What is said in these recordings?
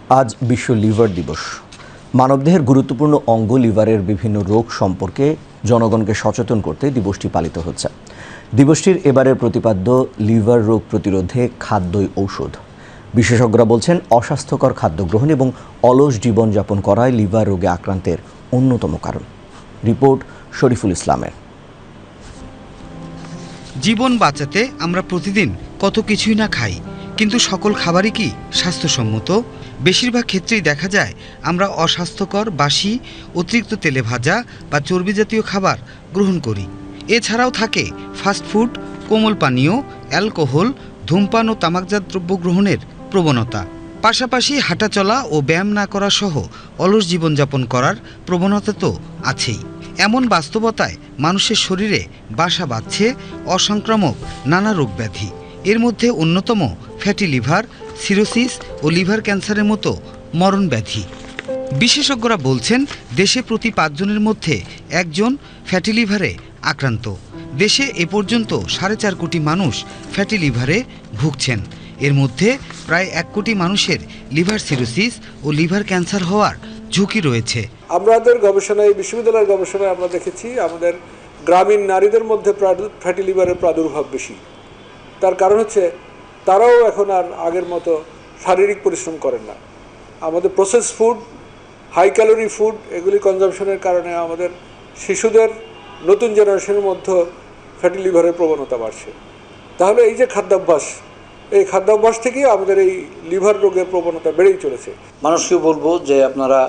আজ বিশ্ব লিভার দিবস। মানবদেহের গুরুত্বপূর্ণ অঙ্গ লিভারের বিভিন্ন রোগ সম্পর্কে জনগণকে সচেতন করতে দিবসটি পালিত হচ্ছে। দিবসটির এবারের প্রতিপাদ্য লিভার রোগ প্রতিরোধে খাদ্যই ঔষধ। বিশেষজ্ঞরা বলছেন অস্বাস্থ্যকর খাদ্য গ্রহণ এবং অলস জীবনযাপন করায় লিভার রোগে আক্রান্তের অন্যতম কারণ। রিপোর্ট শরীফুল ইসলামের। জীবন বাঁচাতে আমরা প্রতিদিন কত কিছুই না খাই, কিন্তু সকল খাবারই কি স্বাস্থ্যসম্মত? বেশিরভাগ ক্ষেত্রেই দেখা যায় আমরা অস্বাস্থ্যকর, বাসি, অতিরিক্ত তেলে ভাজা বা চর্বি জাতীয় খাবার গ্রহণ করি। এছাড়াও থাকে ফাস্টফুড, কোমল পানীয়, অ্যালকোহল, ধূমপান ও তামাকজাত দ্রব্য গ্রহণের প্রবণতা। পাশাপাশি হাঁটাচলা ও ব্যায়াম না করা সহ অলস জীবনযাপন করার প্রবণতা তো আছেই। এমন বাস্তবতায় মানুষের শরীরে বাসা বাঁধছে অসংক্রামক নানা রোগ ব্যাধি। এর মধ্যে অন্যতম ফ্যাটি লিভার, সিরোসিস ও লিভার ক্যান্সারের মতো মরণ ব্যাধি। বিশেষজ্ঞরা বলছেন দেশে প্রতি 5 জনের মধ্যে 1 জন ফ্যাটি লিভারে আক্রান্ত। দেশে এ পর্যন্ত 4.5 কোটি মানুষ ফ্যাটি লিভারে ভুগছেন। এর মধ্যে প্রায় 1 কোটি মানুষের লিভার সিরোসিস ও লিভার ক্যান্সার হওয়ার ঝুঁকি রয়েছে। আমাদের গবেষণায়, বিশ্ববিদ্যালয়ের গবেষণায় আমরা দেখেছি আমাদের গ্রামীণ নারীদের মধ্যে ফ্যাটি লিভারের প্রাদুর্ভাব বেশি। তার কারণ হচ্ছে তারাও এখন আর আগের মতো শারীরিক পরিশ্রম করেন না। আমাদের process food, high calorie food এগুলি কনজামশনের কারণে আমাদের শিশুদের, নতুন জেনারেশনের মধ্যে ফ্যাটি লিভারের প্রবণতা বাড়ছে। তাহলে এই যে খাদ্যাভ্যাস, এই খাদ্যাভ্যাস থেকেই আমাদের এই লিভার রোগের প্রবণতা বেড়েই চলেছে। মানুষকে বলবো যে আপনারা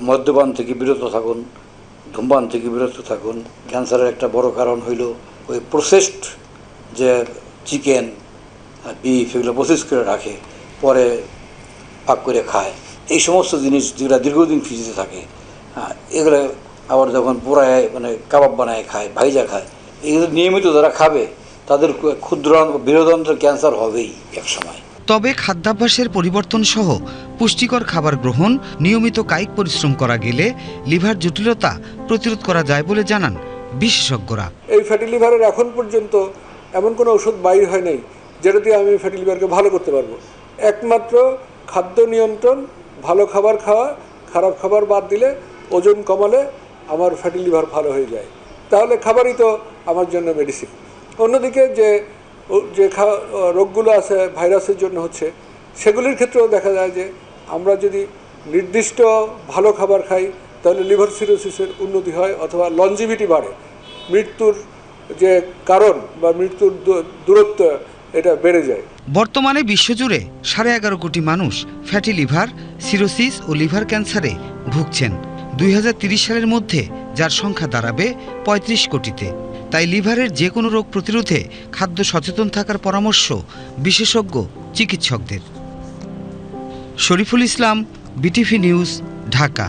মদ্যপান থেকে বিরত থাকুন, ধূমপান থেকে বিরত থাকুন। ক্যান্সারের একটা বড় কারণ হইল ওই প্রসেসড যে চিকেন, বিফ এগুলো প্রসেস করে রাখে, পরে পাক করে খায়। এই সমস্ত জিনিস যেগুলো দীর্ঘদিন ফ্রিজে থাকে, এগুলো আবার যখন পোড়ায় কাবাব বানায় খায়, ভাইজা খায়, এগুলো নিয়মিত যারা খাবে তাদের ক্ষুদ্র বৃহদন্ত্রের ক্যান্সার হবেই এক সময়। তবে খাদ্যাভ্যাসের পরিবর্তন সহ পুষ্টিকর খাবার গ্রহণ, নিয়মিত কায়িক পরিশ্রম করা গেলে লিভার জটিলতা প্রতিরোধ করা যায় বলে জানান বিশেষজ্ঞরা। এই ফ্যাটি লিভারের এখন পর্যন্ত এমন কোনো ওষুধ বাইর হয় নাই যেটা দিয়ে আমি ফ্যাটি লিভারকে ভালো করতে পারবো। একমাত্র খাদ্য নিয়ন্ত্রণ, ভালো খাবার খাওয়া, খারাপ খাবার বাদ দিলে, ওজন কমালে আমার ফ্যাটি লিভার ভালো হয়ে যায়। তাহলে খাবারই তো আমার জন্য মেডিসিন। অন্যদিকে যে রোগগুলো আছে ভাইরাসের জন্য হচ্ছে, সেগুলির ক্ষেত্রেও দেখা যায় যে আমরা যদি নির্দিষ্ট ভালো খাবার খাই তাহলে লিভার সিরোসিসের উন্নতি হয় অথবা লঞ্জিভিটি বাড়ে। মৃত্যুর যে কারণ বা মৃত্যুর দূরত্ব এটা বেড়ে যায়। বর্তমানে বিশ্বজুড়ে 11.5 কোটি মানুষ ফ্যাটি লিভার, সিরোসিস ও লিভার ক্যান্সারে ভুগছেন। 2030 সালের মধ্যে যার সংখ্যা দাঁড়াবে 35 কোটিতে। তাই লিভারের যে কোনো রোগ প্রতিরোধে খাদ্য সচেতন থাকার পরামর্শ বিশেষজ্ঞ চিকিৎসকদের। Shariful Islam, BTV news, Dhaka.